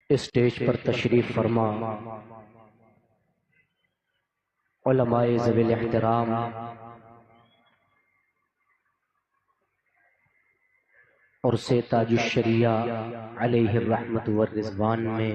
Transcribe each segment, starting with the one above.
Stage پر تشریف فرما علماء ذوی الاحترام اور سے تاج الشریعہ علیہ الرحمت والرضوان میں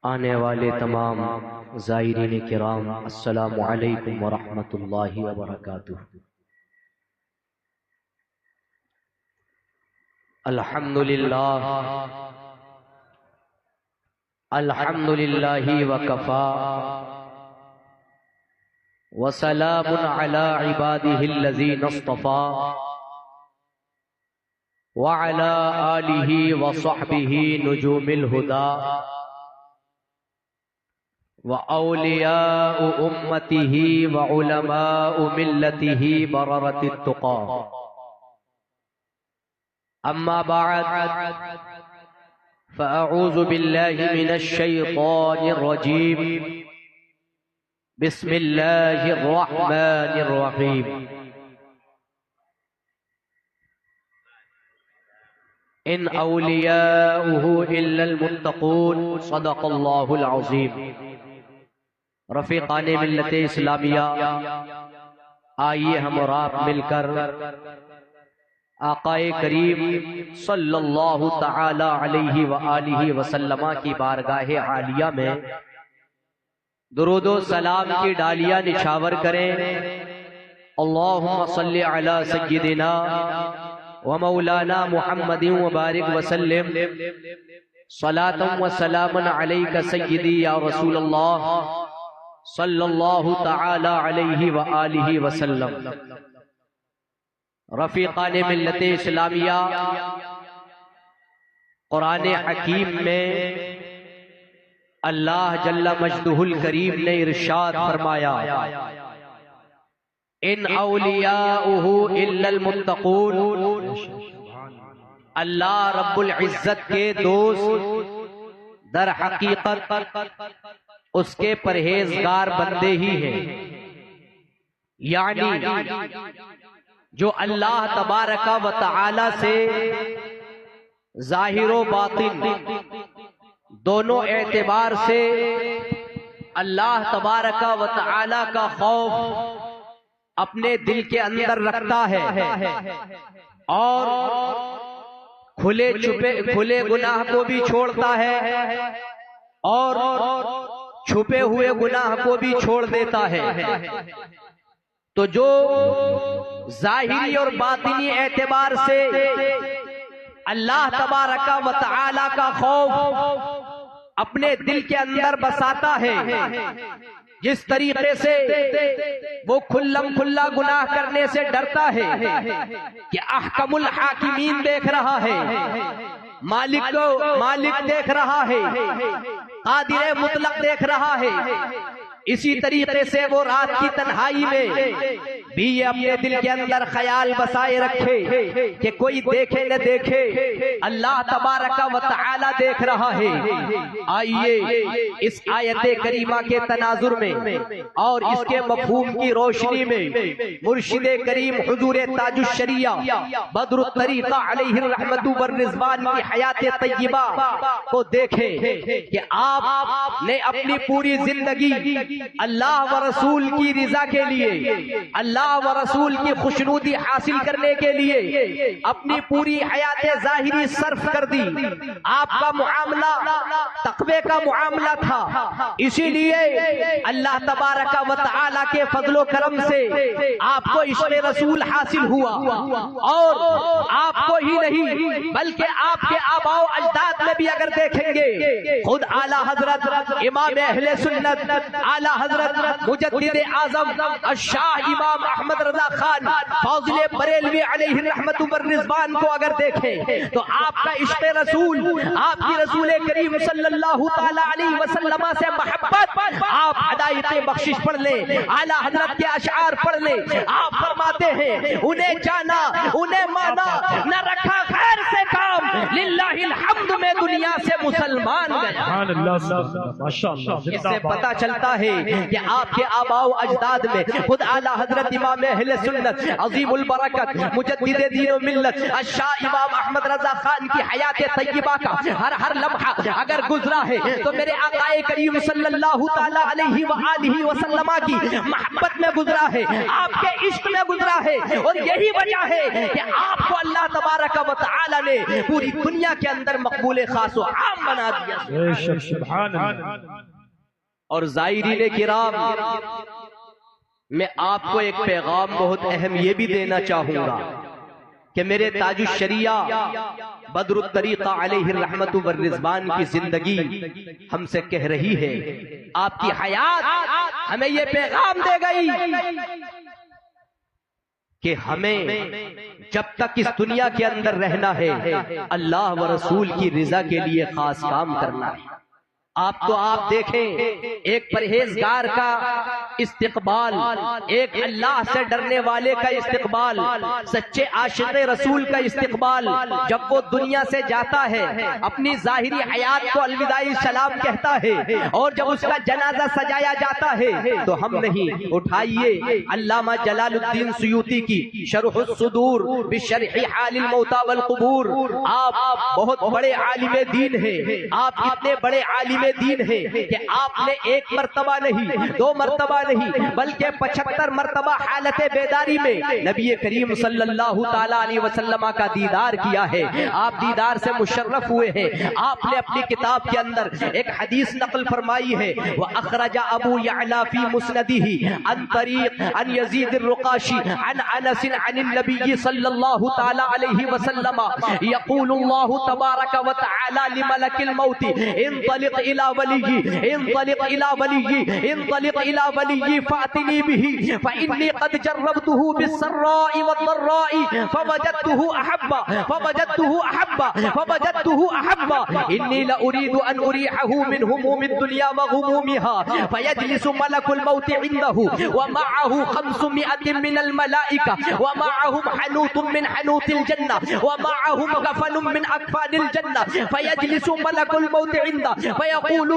آنے والے تمام زائرین کرام، السلام علیکم ورحمت اللہ وبرکاتہ۔ الحمدللہ وکفا وسلام علی عبادہ الذین اصطفى وعلى آلہ وصحبہ نجوم الہدى وأولياء أمته وعلماء ملته بررة التقى، أما بعد فأعوذ بالله من الشيطان الرجيم، بسم الله الرحمن الرحيم۔ إن أولياؤه إلا المتقون، صدق الله العظيم۔ رفیقان ملت اسلامیہ، آئیے ہم اور آپ مل کر آقا کریم صلی اللہ تعالی علیہ وآلہ وسلم کی بارگاہ عالیہ میں درود و سلام کی ڈالیاں نچھاور کریں۔ اللہم صلی علی سیدنا و مولانا محمد وبارک وسلم، صلاۃ و سلام علیک سیدی یا رسول اللہ صلی اللہ تعالی علیہ وآلہ وسلم۔ رفیقان ملت اسلامیہ، قرآن حکیم میں اللہ جل مجدہ الکریم نے ارشاد فرمایا، ان اولیاؤہ الا المتقون، اللہ رب العزت کے دوست در حقیقت اس کے پرہیزگار بندے ہی ہیں، یعنی جو اللہ تبارک و تعالی سے ظاہر و باطن دونوں اعتبار سے اللہ تبارک و تعالی کا خوف اپنے دل کے اندر رکھتا ہے اور کھلے گناہ کو بھی چھوڑتا ہے اور چھپے ہوئے گناہ کو بھی چھوڑ دیتا ہے۔ تو جو ظاہری اور باطنی اعتبار سے اللہ تبارک و تعالی کا خوف اپنے دل کے اندر بساتا ہے، جس طریقے سے وہ کھلم کھلا گناہ کرنے سے ڈرتا ہے کہ احکم الحاکمین دیکھ رہا ہے، مالک دیکھ رہا ہے، قادر مطلق دیکھ رہا ہے، اسی طریقے سے وہ رات کی تنہائی میں بھی یہ اپنے دل کے اندر خیال بسائے رکھے کہ کوئی دیکھے نہ دیکھے، اللہ تبارک و تعالی دیکھ رہا ہے۔ آئیے اس آیت کریمہ کے تناظر میں اور اس کے مفہوم کی روشنی میں مرشد کریم حضور تاج الشریعہ بدر الطریقہ علیہ الرحمت والرضوان کی حیات طیبہ کو دیکھیں کہ آپ نے اپنی پوری زندگی اللہ و رسول کی رضا کے لیے، اللہ و رسول کی خوشنودی حاصل کرنے کے لیے اپنی پوری حیات ظاہری صرف کر دی۔ آپ کا معاملہ تقوی کا معاملہ تھا، اسی لیے اللہ تبارک و تعالی کے فضل و کرم سے آپ کو عشق رسول حاصل ہوا، اور آپ کو ہی نہیں بلکہ آپ کے آباء و اجداد میں بھی اگر دیکھیں گے، خود اعلیٰ حضرت امام اہل سنت، اعلیٰ حضرت مجدد اعظم الشاہ امام احمد رضا خان فاضل بریلوی علیہ الرحمت والرضوان کو اگر دیکھیں تو آپ کا عشق رسول، آپ کی رسول کریم صلی اللہ تعالی علیہ وسلم سے محبت، آپ ہدایت بخشش پڑھ لیں، اعلیٰ حضرت کے اشعار پڑھ لیں، آپ فرماتے ہیں انہیں جانا انہیں مانا نہ رکھا خیر سے کام، للہ الحمد میں دنیا سے مسلمان گیا۔ اس سے پتا چلتا ہے کہ آپ کے آباء و اجداد میں خود اعلیٰ حضرت امام اہل سنت عظیم البرکت مجدد دین و ملت الشاہ امام احمد رضا خان کی حیات طیبہ کا ہر لمحہ اگر گزرا ہے تو میرے آقا کریم صلی اللہ تعالی علیہ وآلہ وسلم کی محبت میں گزرا ہے، آپ کے عشق میں گزرا ہے، اور یہی وجہ ہے کہ آپ کو اللہ تبارک و تعالی نے پوری دنیا کے اندر مقبول خاص و عام بنا دیا۔ سبحان اللہ۔ اور زائرین کرام، میں آپ کو ایک پیغام بہت اہم یہ بھی دینا چاہوں گا کہ میرے تاج الشریعہ بدر الطریقہ علیہ الرحمت والرضوان کی زندگی ہم سے کہہ رہی ہے، آپ کی حیات ہمیں یہ پیغام دے گئی کہ ہمیں جب تک اس دنیا کے اندر رہنا ہے اللہ و رسول کی رضا کے لیے خاص کام کرنا ہے۔ آپ دیکھیں ایک پرہیزگار کا استقبال، ایک اللہ سے ڈرنے والے کا استقبال، سچے عاشق رسول کا استقبال جب وہ دنیا سے جاتا ہے، اپنی ظاہری حیات کو الوداعی سلام کہتا ہے، اور جب اس کا جنازہ سجایا جاتا ہے تو ہم نہیں، اٹھائیے علامہ جلال الدین سیوطی کی شرح الصدور بشرح حال الموتى والقبور۔ آپ بہت بڑے عالم دین ہیں، آپ اتنے بڑے عالم دین ہے کہ آپ نے ایک مرتبہ نہیں، دو مرتبہ نہیں، بلکہ 75 مرتبہ حالت بیداری میں نبی کریم صلی اللہ تعالی علیہ وسلم کا دیدار کیا ہے۔ آپ دیدار سے مشرف ہوئے ہیں۔ آپ نے اپنی کتاب کے اندر ایک حدیث نقل فرمائی ہے، وَأَخْرَجَ أَبُو يَعْلَى فِي مُسْنَدِهِ عن طریق عن یزید الرقاشی عن انس عن النبی صلی اللہ تعالی علیہ وسلم یقول اللہ تبارک وتعالی لملک الموت انطلق الى ولي، انطلق الى ولي، انطلق الى ولي فاتني به فاني قد جربته بالسراء والضراء فوجدته احب اني لاريد ان اريحه من هموم الدنيا وغمومها فيجلس ملك الموت عنده ومعه 500 من الملائكه ومعهم حنوط من حنوط الجنه ومعهم كفن من اكفان الجنه فيجلس ملك الموت عنده فيقول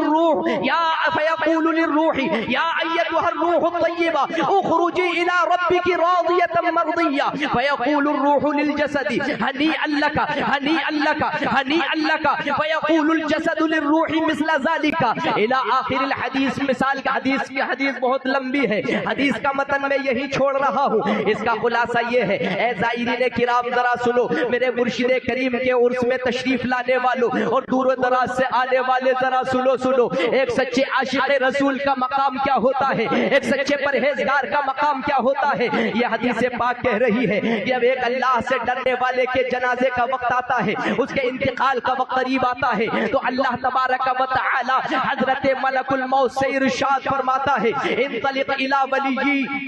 للروح يا أيتها الروح الطيبة اخرجي إلى ربك راضية مرضية فيقول الروح للجسد هنيئا لك هنيئا لك هنيئا لك فيقول الجسد للروح مثل ذلك إلى آخر الحدیث۔ مثال کا حدیث بہت لمبی ہے، حدیث کا متن میں یہی چھوڑ رہا ہوں، اس کا خلاصہ یہ ہے، اے زائرین کرام ذرا سنو، میرے مرشد کریم کے عرس میں تشریف لانے والوں اور دور و دراز سے آنے والے ذرا سنو، ایک سچے عاشق رسول کا مقام کیا ہوتا ہے، ایک سچے پرہیزگار کا مقام کیا ہوتا ہے۔ یہ حدیث پاک کہہ رہی ہے کہ جب ایک اللہ سے ڈرنے والے کے جنازے کا وقت آتا ہے، اس کے انتقال کا وقت قریب آتا ہے، تو اللہ تبارک و تعالی حضرت ملک الموت سے ارشاد فرماتا ہے، انطلق الی ولی،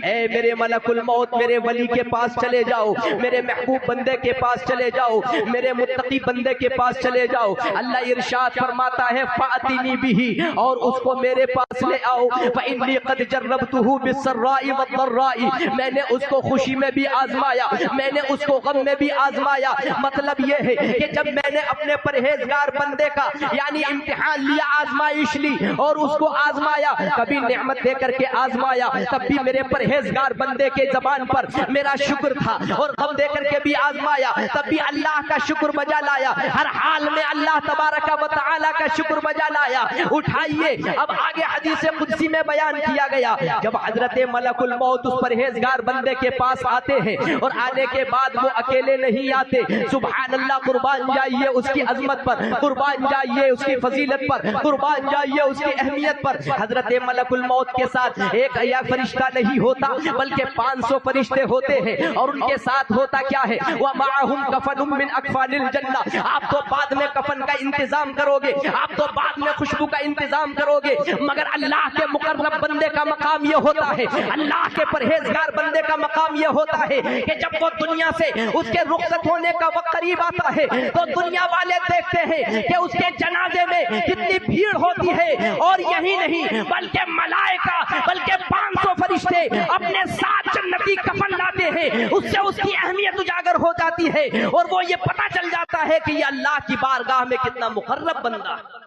اے میرے ملک الموت میرے ولی کے پاس چلے جاؤ، میرے محبوب بندے کے پاس چلے جاؤ، میرے متقی بندے کے پاس چلے جاؤ۔ اللہ ارشاد فرماتا ہے فَأْتِنِي بِهِ، اور اس کو میرے پاس لے آؤ، فَإِنِّي قَدْ جَرَّبْتُهُ بِالسَّرَّاءِ وَالضَّرَّاءِ، میں نے اس کو خوشی میں بھی آزمایا، میں نے اس کو غم میں بھی آزمایا۔ مطلب یہ ہے کہ جب میں نے اپنے پرہیزگار بندے کا یعنی امتحان لیا، آزمائش لی اور اس کو آزمایا، کبھی نعمت دے کر کے آزمایا، تب بھی میرے پرہیزگار بندے کے زبان پر میرا شکر تھا، اور غم دے کر کے بھی آزمایا، تب بھی اللہ کا شکر بجا لایا، ہر حال میں اللہ تبارک و تعالی کا شکر بجا لایا۔ اٹھائیے اب آگے حدیث قدسی میں بیان کیا گیا، جب حضرت ملک الموت اس پرہیزگار بندے کے پاس آتے ہیں، اور آنے کے بعد وہ اکیلے نہیں آتے، سبحان اللہ، قربان جائیے اس کی عظمت پر، قربان جائیے اس کی فضیلت پر، قربان جائیے اس کی اہمیت پر۔ حضرت ملک الموت کے ساتھ ایک یا فرشتہ نہیں ہوتا بلکہ 500 فرشتے ہوتے ہیں، اور ان کے ساتھ ہوتا کیا ہے، وَمَعَهُمْ كَفَنٌ مِّنْ أَكْفَانِ الْجَنَّةِ، آپ تو بعد میں کفن کا انتظام کرو گے، آپ تو بعد میں خوشبو کا انتظام کرو گے، مگر اللہ کے مقرب بندے کا مقام یہ ہوتا ہے, اللہ کے پرہیزگار بندے کا مقام یہ ہوتا ہے کہ جب وہ دنیا سے اس کے رخصت ہونے کا وقت قریب آتا ہے تو دنیا والے دیکھتے ہیں کہ اس کے جنازے میں کتنی بھیڑ ہوتی ہے, اور یہی نہیں بلکہ ملائکہ بلکہ 500 فرشتے اپنے ساتھ جنتی کفن لاتے ہیں. اس سے اس کی اہمیت اجاگر ہو جاتی ہے اور وہ یہ پتہ چل جاتا ہے کہ یہ اللہ کی بارگاہ میں کتنا مقرب بندہ ہے.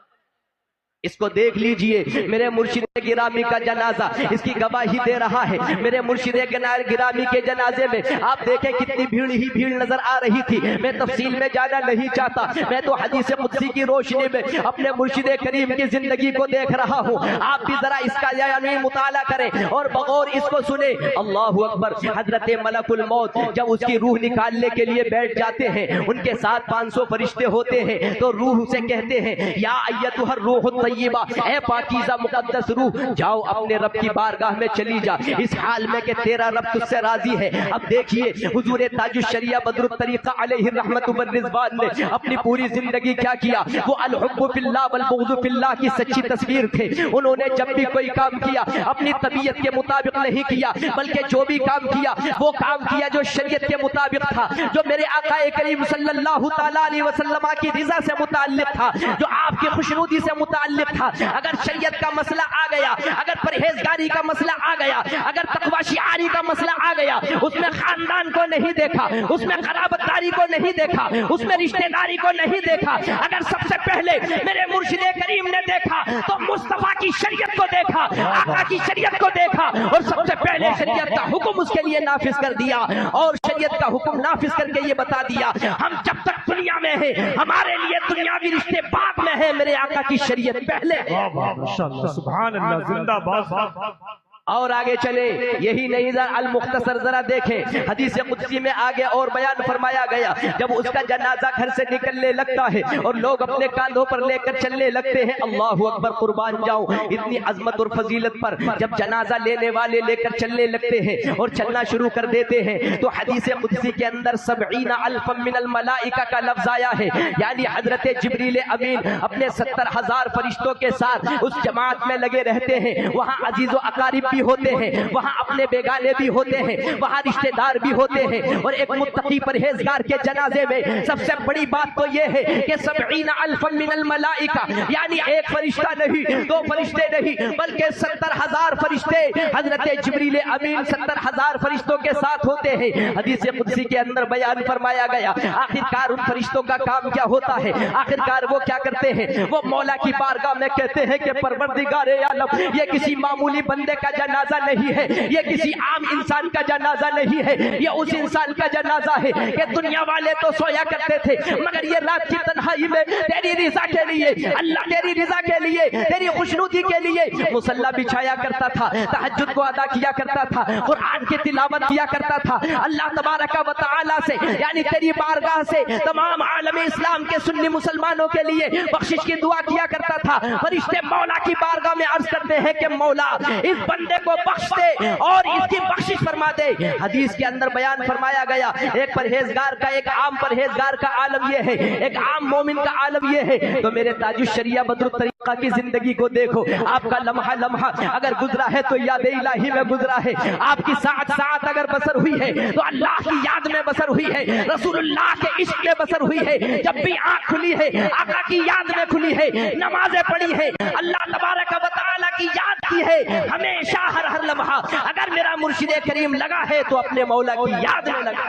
اس کو دیکھ لیجئے, میرے مرشد گرامی کا جنازہ اس کی گواہی دے رہا ہے. میرے مرشد گرامی کے جنازے میں آپ دیکھیں کتنی بھیڑ ہی بھیڑ نظر آ رہی تھی. میں تفصیل میں جانا نہیں چاہتا, میں تو حدیث قدسی کی روشنی میں اپنے مرشد کریم کی زندگی کو دیکھ رہا ہوں. آپ بھی ذرا اس کا یعنی مطالعہ کریں اور بغور اس کو سنیں. اللہ اکبر. حضرت ملک الموت جب اس کی روح نکالنے کے لیے بیٹھ جاتے ہیں, ان کے ساتھ 500 فرشتے ہوتے ہیں, تو روح سے کہتے ہیں یا ایتھا الروح طیبہ, اے پاکیزہ مقدس روح, جاؤ اپنے رب کی بارگاہ میں چلی جا, اس حال میں کہ تیرا رب تجھ سے راضی ہے. اب دیکھیے حضور تاج الشریعہ بدر الطریقہ علیہ الرحمت والرضوان نے اپنی پوری زندگی کیا کیا. وہ الحب فی اللہ والبغض فی اللہ کی سچی تصویر تھے. انہوں نے جب بھی کوئی کام کیا اپنی طبیعت کے مطابق نہیں کیا, بلکہ جو بھی کام کیا وہ کام کیا جو شریعت کے مطابق تھا, جو میرے آقا کریم صلی اللہ تعالی علیہ وسلم کی رضا سے متعلق تھا, جو آپ کی خوشنودی سے متعلق تھا. اگر شریعت کا مسئلہ آ گیا, اگر پرہیزگاری کا مسئلہ آ گیا, اگر تقوی شعاری کا مسئلہ آ گیا, اس میں خاندان کو نہیں دیکھا, اس میں قرابت داری کو نہیں دیکھا, اس میں رشتہ داری کو نہیں دیکھا. اگر سب سے پہلے میرے مرشد کریم نے دیکھا تو مصطفیٰ کی شریعت کو دیکھا, آقا کی شریعت کو دیکھا, اور سب سے پہلے شریعت کا حکم اس کے لیے نافذ کر دیا, اور شریعت کا حکم نافذ کر کے یہ بتا دیا ہم جب تک دنیا میں ہیں ہمارے لیے دنیاوی رشتے بعد میں ہیں, میرے آقا کی شریعت پہلے. سبحان اللہ, زندہ باد. اور آگے چلے, یہی نہیں المختصر ذرا دیکھیں, حدیث قدسی میں آگے اور بیان فرمایا گیا جب اس کا جنازہ گھر سے نکلنے لگتا ہے اور لوگ اپنے کاندھوں پر لے کر چلنے لگتے ہیں, اللہ اکبر, قربان جاؤں اتنی عظمت اور فضیلت پر, جب جنازہ لینے والے لے کر چلنے لگتے ہیں اور چلنا شروع کر دیتے ہیں تو حدیث قدسی کے اندر 70,000 من الملائکہ کا لفظ آیا ہے. یعنی حضرت جبریل امین اپنے 70,000 فرشتوں کے ساتھ اس جماعت میں لگے رہتے ہیں. وہاں عزیز و اقارب بھی ہوتے ہیں, وہاں اپنے بیگانے بھی ہوتے ہیں, وہاں رشتہ دار بھی ہوتے ہیں. اور ایک متقی پرہیزگار کے جنازے میں سب سے بڑی بات تو یہ ہے کہ 70,000 من الملائکہ, یعنی ایک فرشتہ نہیں, 2 فرشتے نہیں, بلکہ 70,000 فرشتے حضرت جبریل امین 70,000 فرشتوں کے ساتھ ہوتے ہیں. حدیث قدسی کے اندر بیان فرمایا گیا آخرکار ان فرشتوں کا کام کیا ہوتا ہے, آخرکار وہ کیا کرتے ہیں, وہ مولا کی بارگاہ میں کہتے ہیں کہ پروردگار عالم, یہ کسی معمولی بندے کا جنازہ نہیں ہے, یہ کسی عام انسان کا جنازہ نہیں ہے, یہ اس انسان کا جنازہ ہے کہ دنیا والے تو سویا کرتے تھے مگر یہ رات کی تنہائی میں تیری رضا کے لیے, اللہ تیری رضا کے لیے, تیری خوشنودی کے لیے مصلی بچھایا کرتا تھا, تہجد کو ادا کیا کرتا تھا, قرآن کی تلاوت کیا کرتا تھا. اللہ تبارک و تعالی سے یعنی تیری بارگاہ سے تمام عالم اسلام کے سنی مسلمانوں کے لیے بخشش کی دعا کیا کرتا تھا. فرشتے مولا کی بارگاہ میں عرض کرتے ہیں کہ مولا اس بندے کو بخش دے اور اس کی بخشش فرما دے. حدیث کے اندر بیان فرمایا گیا ایک پرہیزگار کا, ایک عام پرہیزگار کا عالم یہ ہے, ایک عام مومن کا عالم یہ ہے. تو میرے تاج الشریعہ بدر الطریقہ کی زندگی کو دیکھو, آپ کا لمحہ لمحہ اگر گزرا ہے تو یاد الہی میں گزرا ہے, آپ کی ساعت ساعت اگر بسر ہوئی ہے تو اللہ کی یاد میں بسر ہوئی ہے, رسول اللہ کے عشق میں بسر ہوئی ہے. جب بھی آنکھ کھلی ہے آقا کی یاد میں کھلی ہے, نمازیں پڑھی ہے, اللہ تبارک و تعالی کی یاد کی ہے, ہمیشہ ہر لمحہ اگر میرا مرشد کریم لگا ہے تو اپنے مولا کی یاد میں لگا.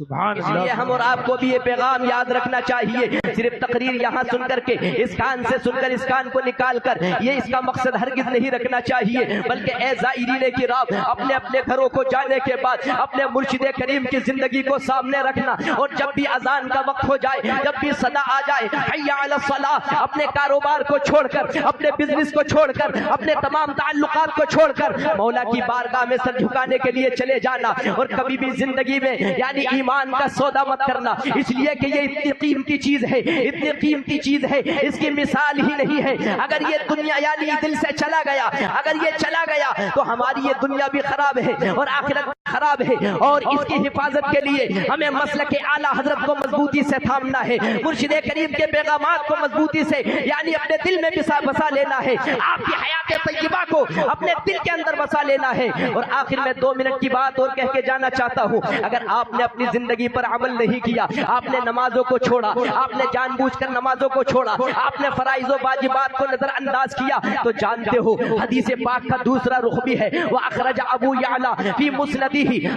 سبحان اس لیے ہم اور آپ کو بھی یہ پیغام یاد رکھنا چاہیے. صرف تقریر یہاں سن کر کے اس کان سے سن کر اس کان کو نکال کر یہ اس کا مقصد ہرگز نہیں رکھنا چاہیے, بلکہ اے زائرین کرام اپنے اپنے گھروں کو جانے کے بعد اپنے مرشد کریم کی زندگی کو سامنے رکھنا, اور جب بھی اذان کا وقت ہو جائے, جب بھی صدا آ جائے حی علی الصلاۃ, اپنے کاروبار کو چھوڑ کر, اپنے بزنس کو چھوڑ کر, اپنے تمام تعلقات کو چھوڑ کر مولا کی بارگاہ میں سر جھکانے کے لیے چلے جانا. اور کبھی بھی زندگی میں یعنی ایمان کا سودا مت کرنا، اس لیے کہ یہ اتنی قیمتی چیز ہے، اتنی قیمتی چیز ہے، اس کی مثال ہی نہیں ہے۔ اگر یہ دنیا یعنی دل سے چلا گیا، اگر یہ چلا گیا تو ہماری یہ دنیا بھی خراب ہے اور آخرت خراب ہے، اور اس کی حفاظت کے لیے ہمیں مسلک اعلیٰ حضرت کو مضبوطی سے تھامنا ہے، مرشد کریم کے پیغامات کو مضبوطی سے یعنی اپنے دل میں بسا لینا ہے، آپ کی حیات طیبہ کو اپنے دل کے اندر بسا لینا ہے۔ اور آخر میں 2 منٹ کی بات اور کہہ کے جانا چاہتا ہوں، اگر آپ نے اپنی زندگی پر عمل نہیں کیا، آپ نے نمازوں کو چھوڑا، آپ نے جان بوجھ کر نمازوں کو چھوڑا، آپ نے فرائض و واجبات کو نظر انداز کیا، تو جانتے ہو حدیث پاک کا دوسرا رخ بھی ہے۔ وَأَخْرَجَ أَبُو يَعْلَى فِي مُسْنَدِهِ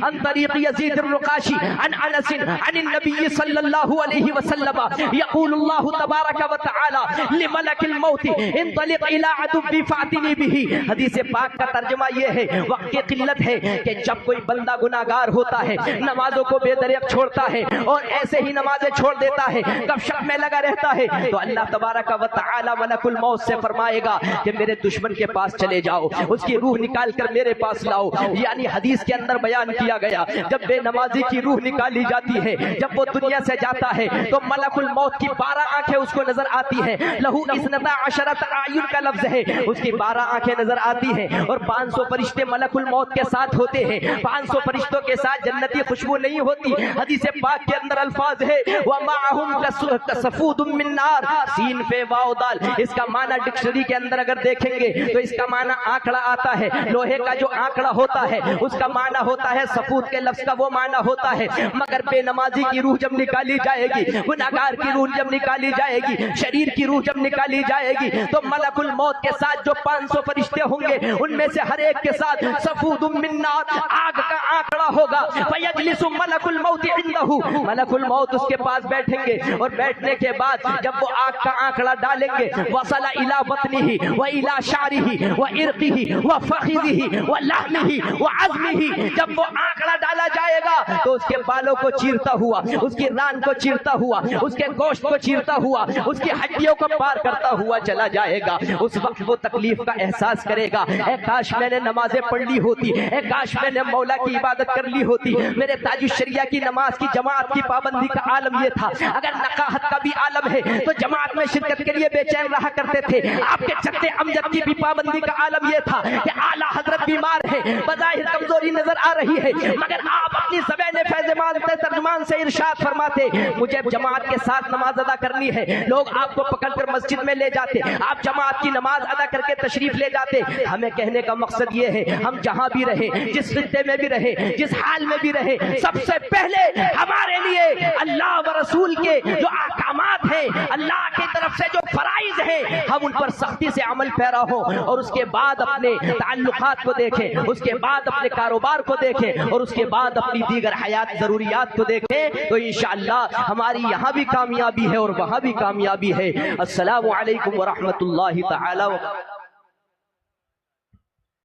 عن طريق يزيد الرقاشي عن أنس عن النبي صلى الله عليه وسلم يقول الله تبارك وتعالى لملك الموت انطلق إلى عدو فأتني به۔ حدیث پاک کا ترجمہ یہ ہے، وقت کی قلت ہے کہ جب کوئی بندہ گناہگار ہوتا ہے، نمازوں کو بے دریغ چھوڑتا ہے اور ایسے ہی نمازیں چھوڑ دیتا ہے، گپ شپ میں لگا رہتا ہے، تو اللہ تبارک و تعالی ملک الموت سے فرمائے گا کہ میرے دشمن کے پاس چلے جاؤ، اس کی روح نکال کر میرے پاس لاؤ۔ یعنی حدیث کے اندر بیان کیا گیا، جب بے نمازی کی روح نکالی جاتی ہے، جب وہ دنیا سے جاتا ہے تو ملک الموت کی 12 آنکھیں اس کو نظر آتی ہیں، لہو 12 اعین کا لفظ ہے، اس کی 12 آنکھیں نظر آتی ہیں، اور 500 فرشتے ملک الموت کے ساتھ ہوتے ہیں۔ 500 فرشتوں کے ساتھ جنتی خوشبو نہیں ہوتی، حدیث پاک کے اندر الفاظ ہے وَمَعَهُمْ كَصَفُودٌ مِّن نَّارٍ، سین پہ واو دال، اس کا معنی ڈکشنری کے اندر اگر دیکھیں گے تو اس کا معنی آنکڑا آتا ہے، لوہے کا جو آنکڑا ہوتا ہے اس کا معنی ہوتا ہے، سفود کے لفظ کا وہ معنی ہوتا ہے۔ مگر بے نمازی کی روح جب نکالی جائے گی، گناہگار کی روح جب نکالی جائے گی، شریر کی روح جب نکالی جائے گی، تو ملک الموت کے ساتھ جو 500 فرشتے ہوں گے ان میں سے ہر ایک کے ساتھ سفود من نار، آگ کا آنکڑا ہوگا، فیجلس ملک الموت عنده، ملک الموت اس کے پاس بیٹھیں گے، اور بیٹھنے کے بعد جب وہ آگ کا آنکڑا ڈالیں گے، وصل الى بطنه والى شعره وعرقه وفخذه ولحمه وعظمه، جب وہ آنکڑا ڈالا جائے گا تو اس کے بالوں کو چیرتا ہوا، اس کی ران کو چیرتا ہوا، اس کے گوشت کو چیرتا ہوا، اس کی ہڈیوں کو پار کرتا ہوا چلا جائے گا۔ اس وقت وہ تکلیف کا احساس کرے گا، اے کاش میں نے نمازیں پڑھ لی ہوتی، اے کاش میں نے مولا کی عبادت کر لی ہوتی، میرے تاج الشریعہ کی نماز کی جماعت کی پابندی کا عالم یہ تھا۔ اگر نقاہت کا بھی عالم ہے تو جماعت میں شرکت کے لیے بے چین رہا کرتے تھے۔ آپ کے جد امجد کی بھی پابندی کا عالم یہ تھا کہ اعلیٰ حضرت بیمار ہے، بظاہر کمزوری نظر آ رہی ہے، مگر آپ اپنی زبان فیض ترجمان سے ارشاد فرماتے مجھے جماعت کے ساتھ نماز ادا کرنی ہے۔ لوگ آپ کو پکڑ کر مسجد میں لے جاتے، آپ جماعت کی نماز ادا کر کے تشریف لے جاتے۔ ہمیں کہنے کا مقصد یہ ہے ہم جہاں بھی رہے، جس خطے میں بھی رہے، جس حال میں بھی رہے، سب سے پہلے ہمارے لیے اللہ و رسول کے جو احکامات ہیں، اللہ کی طرف سے جو فرائض ہیں، ہم ان پر سختی سے عمل پیرا ہوں، اور اس کے بعد اپنے تعلقات کو دیکھیں، اس کے بعد اپنے کاروبار کو دیکھیں، اور اس کے بعد اپنی دیگر حیات ضروریات کو دیکھیں، تو انشاءاللہ ہماری یہاں بھی کامیابی ہے اور وہاں بھی کامیابی ہے۔ السلام علیکم ورحمۃ اللہ تعالی وبرکاتہ۔